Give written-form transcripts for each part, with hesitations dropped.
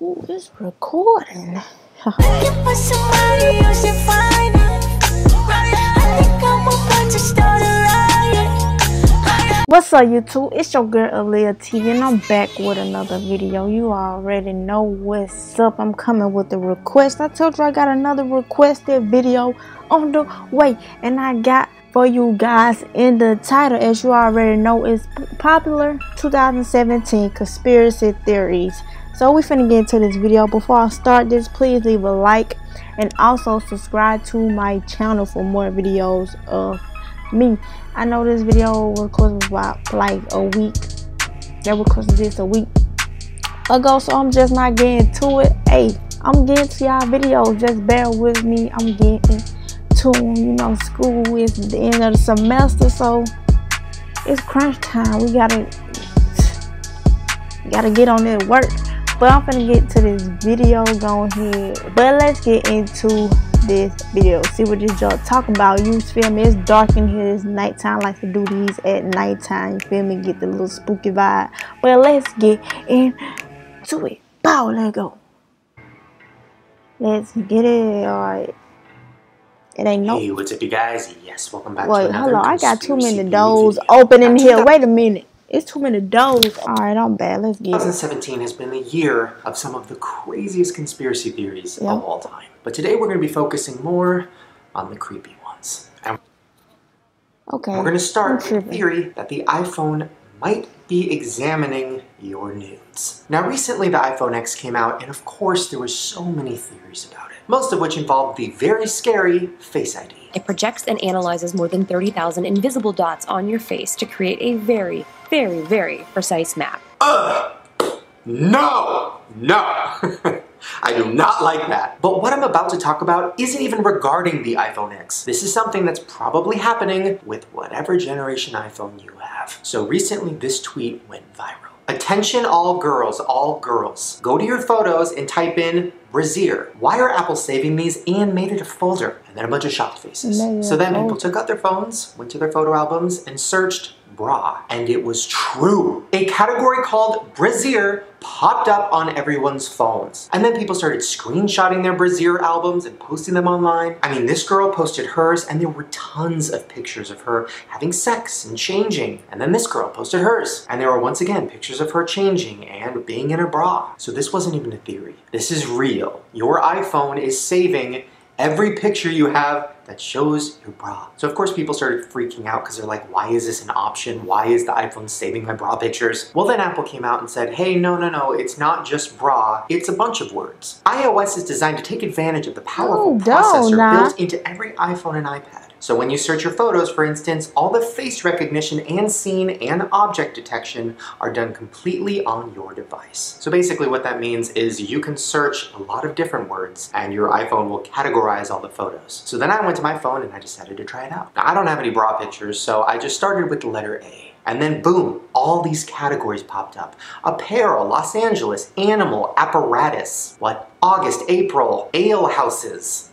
Ooh, it's recording. What's up, YouTube? It's your girl Aaliyah TV, and I'm back with another video. You already know what's up. I'm coming with the request. I told you I got another requested video on the way, and I got for you guys in the title, as you already know, is popular 2017 conspiracy theories. So we finna get into this video. Before I start this, please leave a like and also subscribe to my channel for more videos of me. I know this video was recorded about like a week. They recorded this a week ago, so I'm just not getting to it. Hey, I'm getting to y'all videos. Just bear with me. I'm getting to them. You know, school is the end of the semester, so it's crunch time. We gotta get on that work. But I'm finna get to this video. Go ahead. But let's get into this video. See what this y'all talking about. You feel me? It's dark in here. It's nighttime. I like to do these at nighttime. You feel me? Get the little spooky vibe. But let's get into it. Bow, let go. Let's get it. Alright. It ain't no. Hey, what's up, you guys? Yes, welcome back to another hold on. I got too many video. doors open in here. Wait a minute. It's too many doors. Alright, I'm bad. Let's get it. 2017 has been the year of some of the craziest conspiracy theories of all time. But today we're going to be focusing more on the creepy ones. And we're going to start with the theory that the iPhone might be examining your nudes. Now, recently the iPhone X came out, and of course there were so many theories about it, most of which involved the very scary Face ID. It projects and analyzes more than 30,000 invisible dots on your face to create a very, very, very precise map. No! I do not like that. But what I'm about to talk about isn't even regarding the iPhone X. This is something that's probably happening with whatever generation iPhone you have. So recently this tweet went viral. Attention all girls. Go to your photos and type in brassiere. Why are Apple saving these and made it a folder? And then a bunch of shocked faces. So then people took out their phones, went to their photo albums, and searched bra. And it was true. A category called brassiere popped up on everyone's phones. And then people started screenshotting their brassiere albums and posting them online. I mean, this girl posted hers, and there were tons of pictures of her having sex and changing. And then this girl posted hers, and there were once again pictures of her changing and being in a bra. So this wasn't even a theory. This is real. Your iPhone is saving every picture you have that shows your bra. So of course people started freaking out because they're like, why is this an option? Why is the iPhone saving my bra pictures? Well, then Apple came out and said, hey, no, it's not just bra, it's a bunch of words. iOS is designed to take advantage of the powerful processor built into every iPhone and iPad. So when you search your photos, for instance, all the face recognition and scene and object detection are done completely on your device. So basically what that means is you can search a lot of different words and your iPhone will categorize all the photos. So then I went to my phone and I decided to try it out. Now, I don't have any bra pictures, so I just started with the letter A. And then boom, all these categories popped up. Apparel, Los Angeles, animal, apparatus, August, April, ale houses,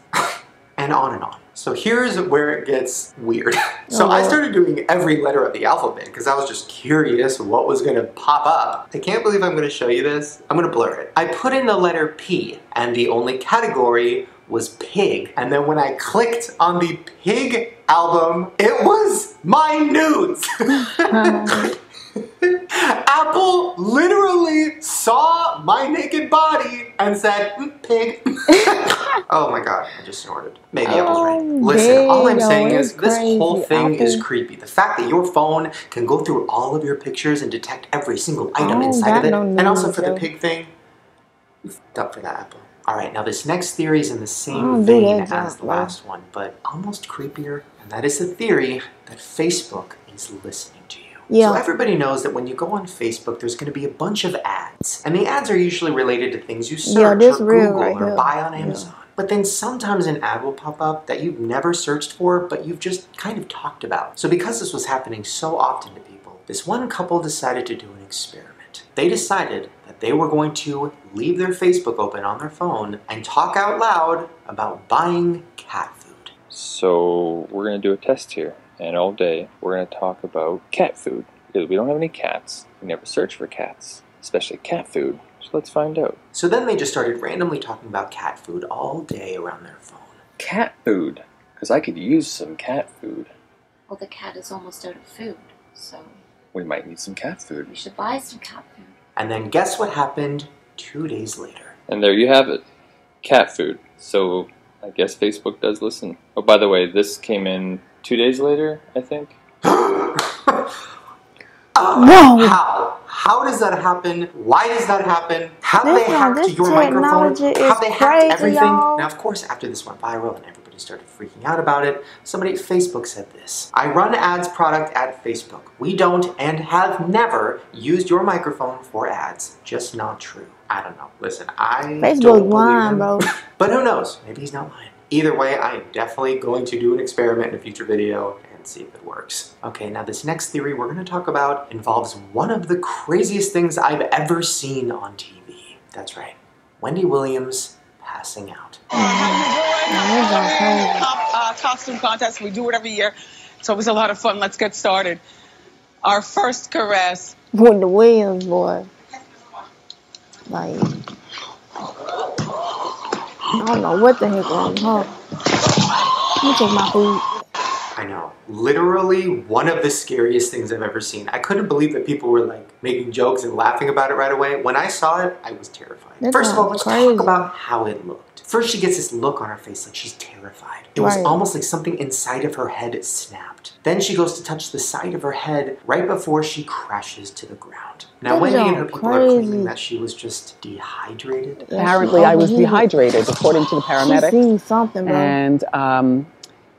and on and on. So here's where it gets weird. So I started doing every letter of the alphabet because I was just curious what was gonna pop up. I can't believe I'm gonna show you this. I'm gonna blur it. I put in the letter P, and the only category was pig. And then when I clicked on the pig album, it was my nudes. Apple literally saw my naked body and said, pig. Oh my god, I just snorted. Maybe Apple's right. Listen, all I'm saying is this whole thing is creepy. The fact that your phone can go through all of your pictures and detect every single item inside of it, and also for the pig thing, you fucked up for that, Apple. Alright, now this next theory is in the same vein as the last one, but almost creepier, and that is the theory that Facebook is listening to you. So everybody knows that when you go on Facebook, there's going to be a bunch of ads. And the ads are usually related to things you search or Google or buy on Amazon. But then sometimes an ad will pop up that you've never searched for, but you've just kind of talked about. So because this was happening so often to people, this one couple decided to do an experiment. They decided that they were going to leave their Facebook open on their phone and talk out loud about buying cat food. So we're going to do a test here. And all day, we're going to talk about cat food. Because we don't have any cats. We never search for cats. Especially cat food. So let's find out. So then they just started randomly talking about cat food all day around their phone. Cat food? Because I could use some cat food. Well, the cat is almost out of food, so We might need some cat food. we should buy some cat food. And then guess what happened 2 days later? And there you have it. Cat food. So I guess Facebook does listen. Oh, by the way, this came in 2 days later, I think. No. How? How does that happen? Why does that happen? How do they hack to your microphone? technology How they is hacked crazy, everything? y'all. Now, of course, after this went viral and everybody started freaking out about it, somebody at Facebook said this. I run ads product at Facebook. We don't and have never used your microphone for ads. Just not true. I don't know. Listen, I Facebook don't believe lying, him. bro. But who knows? Maybe he's not lying. Either way, I am definitely going to do an experiment in a future video and see if it works. Okay, now this next theory we're going to talk about involves one of the craziest things I've ever seen on TV. That's right, Wendy Williams passing out. Costume contest. We do it every year. It's always a lot of fun. Let's get started. Our first caress. With the Williams boy. Like, I don't know what the heck wrong with her. Let me check my food. I know, literally one of the scariest things I've ever seen. I couldn't believe that people were like making jokes and laughing about it right away. When I saw it, I was terrified. That First of all, let's sounds crazy. talk about how it looked. First, she gets this look on her face like she's terrified. It was Right. almost like something inside of her head snapped. Then she goes to touch the side of her head right before she crashes to the ground. Now, That Wendy and y'all her people are crazy. claiming that she was just dehydrated. Yeah, Apparently, she I was overheated. dehydrated, according to the She paramedics. seen something, bro. And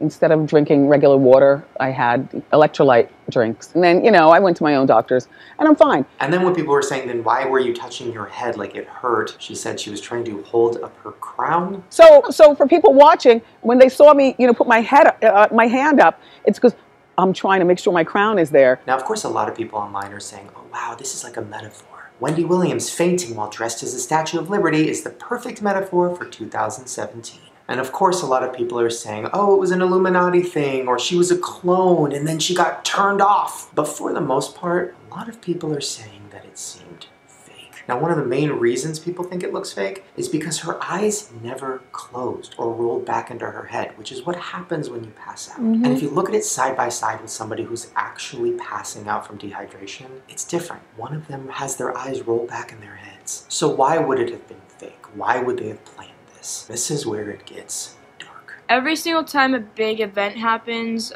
instead of drinking regular water, I had electrolyte drinks. And then, I went to my own doctors, and I'm fine. And then when people were saying, then why were you touching your head like it hurt? She said she was trying to hold up her crown. So for people watching, when they saw me, put my hand up, it's because I'm trying to make sure my crown is there. Now, of course, a lot of people online are saying, oh, wow, this is like a metaphor. Wendy Williams fainting while dressed as the Statue of Liberty is the perfect metaphor for 2017. And of course, a lot of people are saying, oh, it was an Illuminati thing, or she was a clone, and then she got turned off. But for the most part, a lot of people are saying that it seemed fake. Now, one of the main reasons people think it looks fake is because her eyes never closed or rolled back into her head, which is what happens when you pass out. And if you look at it side by side with somebody who's actually passing out from dehydration, it's different. One of them has their eyes roll back in their heads. So why would it have been fake? Why would they have planned this? This is where it gets dark. Every single time a big event happens,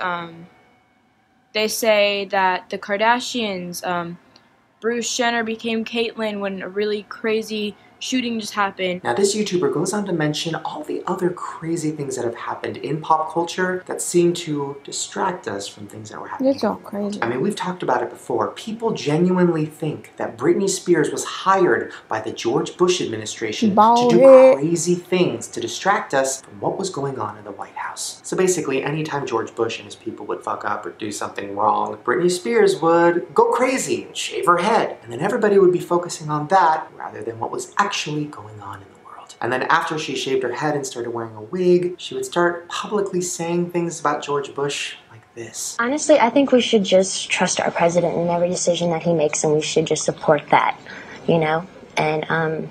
they say that the Kardashians, Bruce Jenner became Caitlyn when a really crazy shooting just happened. Now, this YouTuber goes on to mention all the other crazy things that have happened in pop culture that seem to distract us from things that were happening. That's all crazy. I mean, we've talked about it before. People genuinely think that Britney Spears was hired by the George Bush administration Bald to do head. crazy things to distract us from what was going on in the White House. So basically, anytime George Bush and his people would fuck up or do something wrong, Britney Spears would go crazy and shave her head. And then everybody would be focusing on that rather than what was actually going on in the world. And then after she shaved her head and started wearing a wig, she would start publicly saying things about George Bush like this. Honestly, I think we should just trust our president in every decision that he makes, and we should just support that, and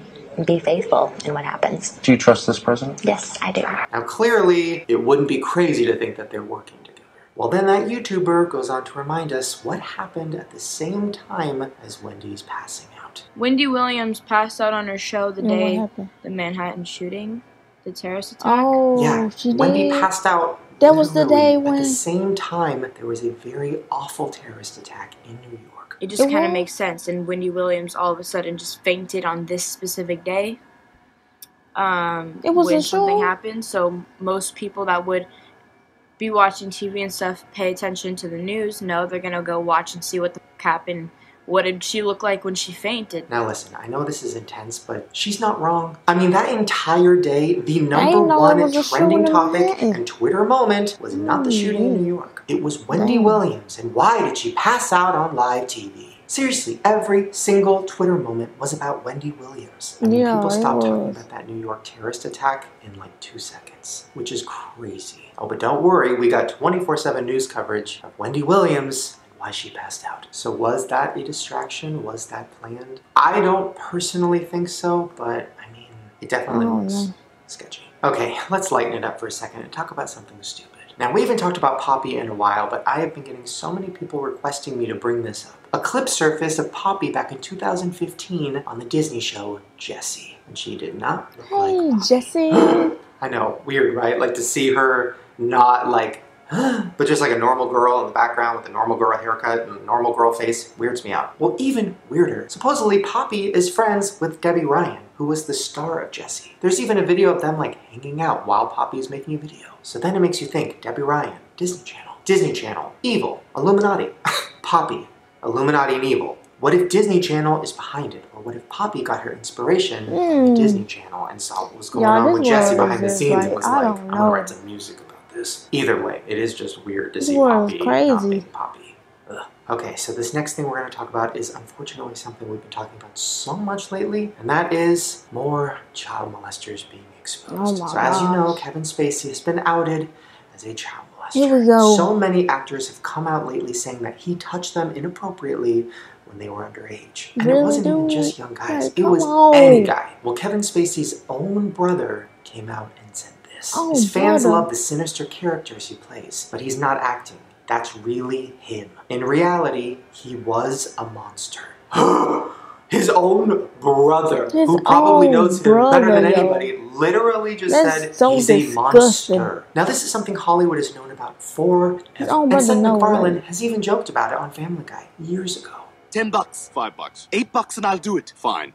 be faithful in what happens. Do you trust this president? Yes, I do. Now clearly, it wouldn't be crazy to think that they're working together. Well, then that YouTuber goes on to remind us what happened at the same time as Wendy's passing out. Wendy Williams passed out on her show the Yeah, what day happened? the Manhattan shooting, the terrorist attack. Oh, Yeah, she Wendy did. passed out. That was the literally day at when- the same time, there was a very awful terrorist attack in New York. It just kind of was? makes sense. And Wendy Williams all of a sudden just fainted on this specific day. It was when a something show? happened. So most people that would be watching TV and stuff pay attention to the news. No, they're gonna go watch and see what the f happened. What did she look like when she fainted? Now listen, I know this is intense, but she's not wrong. I mean, that entire day, the number know it one was a trending shooting in topic Manhattan. and Twitter moment was not the shooting in New York. It was Wendy Dang. Williams, and why did she pass out on live TV? Seriously, every single Twitter moment was about Wendy Williams. I mean, Yeah, people it stopped talking was. about that New York terrorist attack in like 2 seconds, which is crazy. Oh, but don't worry, we got 24/7 news coverage of Wendy Williams and why she passed out. So was that a distraction? Was that planned? I don't personally think so, but I mean, it definitely looks sketchy. Okay, let's lighten it up for a second and talk about something stupid. Now, we haven't talked about Poppy in a while, but I have been getting so many people requesting me to bring this up. A clip surfaced of Poppy back in 2015 on the Disney show Jessie, and she did not look like Poppy. Jessie. I know, weird, right? Like to see her not like, but just like a normal girl in the background with a normal girl haircut and a normal girl face weirds me out. Well, even weirder. Supposedly, Poppy is friends with Debbie Ryan, who was the star of Jessie. There's even a video of them like hanging out while Poppy is making a video. So then it makes you think, Debbie Ryan, Disney Channel, evil, Illuminati, Poppy, Illuminati and evil. What if Disney Channel is behind it? Or what if Poppy got her inspiration from the Disney Channel and saw what was going on with Jessie behind the scenes and was like, I'm gonna write some music about this. Either way, it is just weird to see Poppy not being Poppy. Ugh. Okay, so this next thing we're going to talk about is unfortunately something we've been talking about so much lately, and that is more child molesters being exposed. So as you know, Kevin Spacey has been outed as a child molester. Here we go. So many actors have come out lately saying that he touched them inappropriately when they were underage. And it wasn't even just young guys. It was any guy. Well, Kevin Spacey's own brother came out and said this. His fans love the sinister characters he plays, but he's not acting. That's really him. In reality, he was a monster. His own brother, who probably knows him better than anybody, literally just said he's a monster. Now, this is something Hollywood has known about forever. And Seth MacFarlane has even joked about it on Family Guy years ago. $10, $5, $8 and I'll do it. Fine.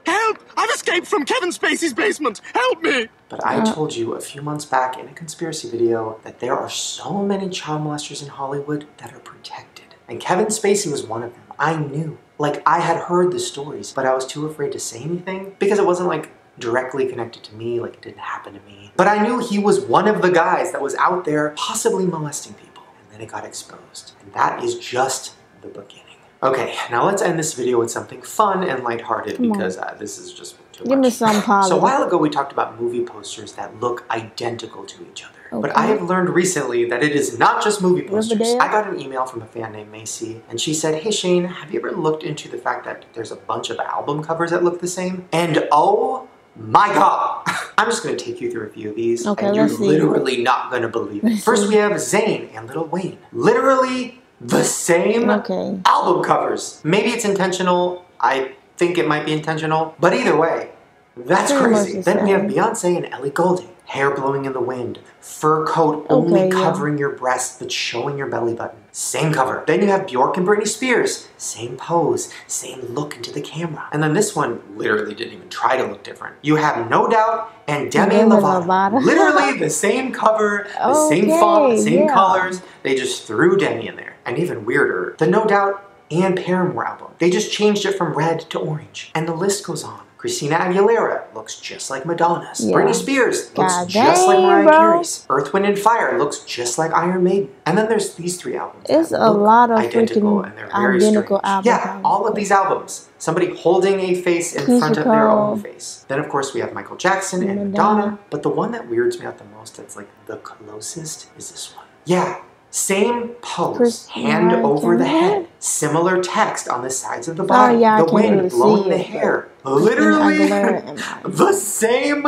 Help! I've escaped from Kevin Spacey's basement! Help me! But I told you a few months back in a conspiracy video that there are so many child molesters in Hollywood that are protected. And Kevin Spacey was one of them. I knew. Like, I had heard the stories, but I was too afraid to say anything because it wasn't like directly connected to me, like it didn't happen to me. But I knew he was one of the guys that was out there possibly molesting people. And then it got exposed. And that is just the beginning. Okay, now let's end this video with something fun and lighthearted because this is just too much. Give me some positive. So a while ago we talked about movie posters that look identical to each other. Okay. But I have learned recently that it is not just movie posters. I got an email from a fan named Macy and she said, hey Shane, have you ever looked into the fact that there's a bunch of album covers that look the same? And oh my God! I'm just going to take you through a few of these and you're literally not going to believe it. First we have Zayn and Lil Wayne. Literally the same album covers. Maybe it's intentional. I think it might be intentional. But either way, that's crazy. Then we have Beyonce and Ellie Goulding. Hair blowing in the wind. Fur coat only covering your breasts but showing your belly button. Same cover. Then you have Bjork and Britney Spears. Same pose. Same look into the camera. And then this one literally didn't even try to look different. You have No Doubt and Demi Lovato. Literally the same cover, the same font, the same colors. They just threw Demi in there. And even weirder, the No Doubt and Paramore album. They just changed it from red to orange. And the list goes on. Christina Aguilera looks just like Madonna's. Britney Spears looks just like Mariah Carey's. Earth, Wind & Fire looks just like Iron Maiden. And then there's these three albums. It's a lot of identical and they're very identical albums. Yeah, all of these albums. Somebody holding a face in front of their own face. Then of course we have Michael Jackson and Madonna. But the one that weirds me out the most, that's like the closest, is this one. Yeah. Same pose, hand over the head, similar text on the sides of the body, the wind blowing the hair, literally the same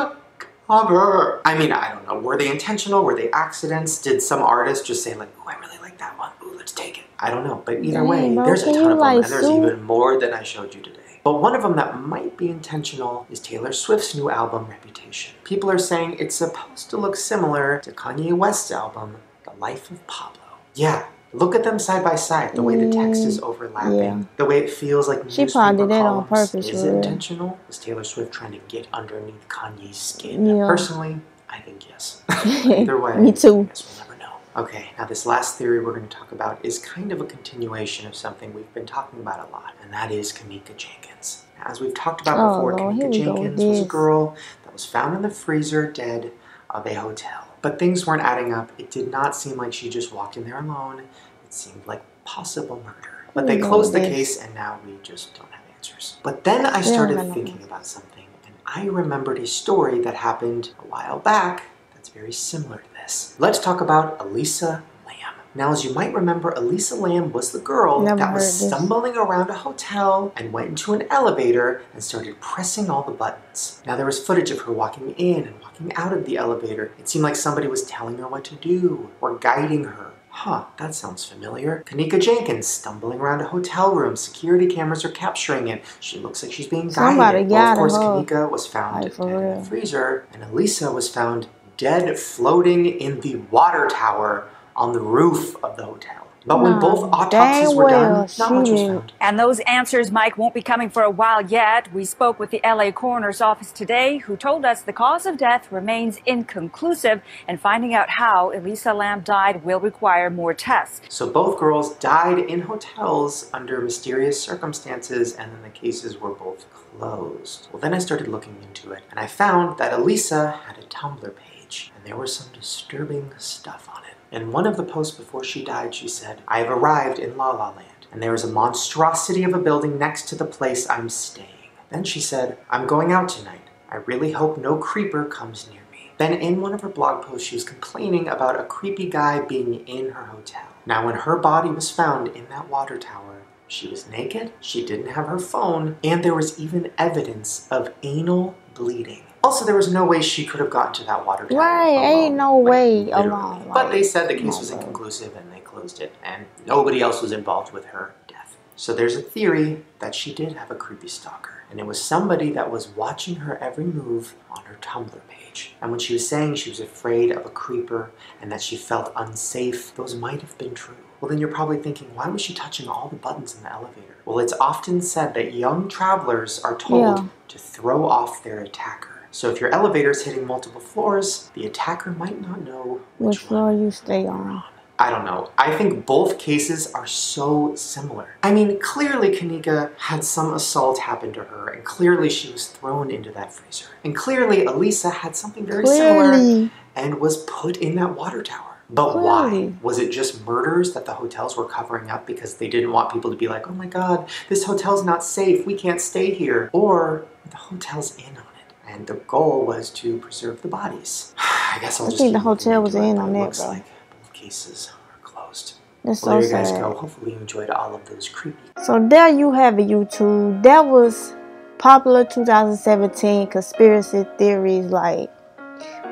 cover. I mean, I don't know, were they intentional, were they accidents? Did some artist just say like, oh, I really like that one, ooh, let's take it? I don't know, but either way, there's a ton of them, and there's even more than I showed you today. But one of them that might be intentional is Taylor Swift's new album, Reputation. People are saying it's supposed to look similar to Kanye West's album, The Life of Pablo. Yeah, look at them side by side, the way the text is overlapping, the way it feels like she probably did it on purpose. Is it intentional? Is Taylor Swift trying to get underneath Kanye's skin? Personally, I think yes. Either way, me too. I guess we'll never know. Okay, now this last theory we're going to talk about is kind of a continuation of something we've been talking about a lot, and that is Kamika Jenkins. Now, as we've talked about before, Kamika Jenkins was a girl that was found in the freezer dead of a hotel. But things weren't adding up. It did not seem like she just walked in there alone. It seemed like possible murder. But they closed the case and now we just don't have answers. But then I started thinking about something and I remembered a story that happened a while back that's very similar to this. Let's talk about Elisa Lam. Now, as you might remember, Elisa Lam was the girl that was stumbling around a hotel and went into an elevator and started pressing all the buttons. Now, there was footage of her walking in and walking out of the elevator. It seemed like somebody was telling her what to do or guiding her. Huh, that sounds familiar. Kanika Jenkins stumbling around a hotel room. Security cameras are capturing it. She looks like she's being guided. Well, of course, Kanika was found dead in the freezer, and Elisa was found dead floating in the water tower on the roof of the hotel. But when both autopsies were done, not much was found. And those answers, Mike, won't be coming for a while yet. We spoke with the LA coroner's office today, who told us the cause of death remains inconclusive, and finding out how Elisa Lam died will require more tests. So both girls died in hotels under mysterious circumstances, and then the cases were both closed. Well, then I started looking into it, and I found that Elisa had a Tumblr page, and there was some disturbing stuff on it. In one of the posts before she died, she said, "I have arrived in La La Land, and there is a monstrosity of a building next to the place I'm staying." Then she said, "I'm going out tonight. I really hope no creeper comes near me." Then in one of her blog posts, she was complaining about a creepy guy being in her hotel. Now, when her body was found in that water tower, she was naked, she didn't have her phone, and there was even evidence of anal bleeding. Also, there was no way she could have gotten to that water tower alone. Ain't no way alone. But they said the case was inconclusive and they closed it, and nobody else was involved with her death. So there's a theory that she did have a creepy stalker, and it was somebody that was watching her every move on her Tumblr page. And when she was saying she was afraid of a creeper and that she felt unsafe, those might have been true. Well, then you're probably thinking, why was she touching all the buttons in the elevator? Well, it's often said that young travelers are told to throw off their attacker. So if your elevator is hitting multiple floors, the attacker might not know which floor you stay on. I don't know. I think both cases are so similar. I mean, clearly Kanika had some assault happen to her, and clearly she was thrown into that freezer. And clearly Elisa had something very similar and was put in that water tower. But why? Was it just murders that the hotels were covering up because they didn't want people to be like, oh my god, this hotel's not safe, we can't stay here? Or the hotel's in on it, and the goal was to preserve the bodies. I guess I'll just think the hotel was in on that, looks bro. like both cases are closed. That's Well, there so you guys sad. go. Hopefully you enjoyed all of those creepy. So there you have it, YouTube. That was popular 2017 conspiracy theories. Like,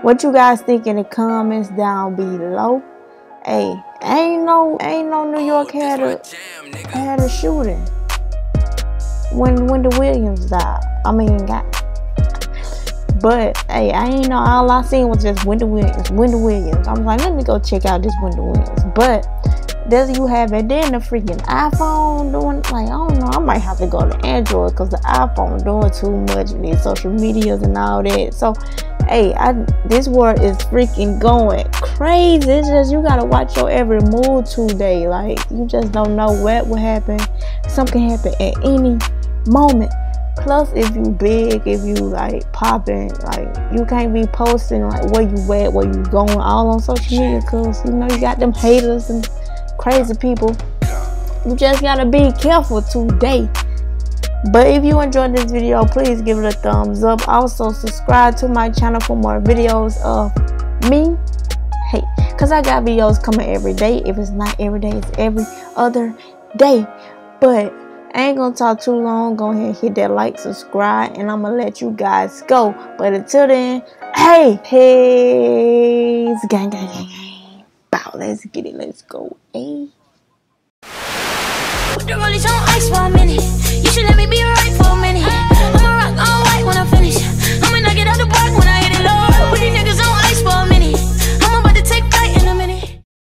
what you guys think in the comments down below. Hey, ain't no New York had a shooting when the Williams died. I mean, but hey, I ain't know. All I seen was just Wendy Williams. I was like, let me go check out this Wendy Williams. But there you have it. Then the freaking iPhone doing, like, I don't know. I might have to go to Android because the iPhone doing too much in these social medias and all that. So, hey, this world is freaking going crazy. It's just you gotta watch your every move today. Like, you just don't know what will happen. Something can happen at any moment. Plus, if you big, if you like popping, like you can't be posting like where you at, where you going, all on social media, because you know you got them haters and crazy people. You just gotta be careful today. But if you enjoyed this video, please give it a thumbs up. Also, subscribe to my channel for more videos of me. Hey, because I got videos coming every day. If it's not every day, it's every other day. But I ain't gonna talk too long. Go ahead and hit that like, subscribe, and I'm gonna let you guys go. But until then, hey, peace. Gang, gang, gang, gang. Bow, let's get it. Let's go. Hey. Put the rollies on ice for a minute. You should let me be right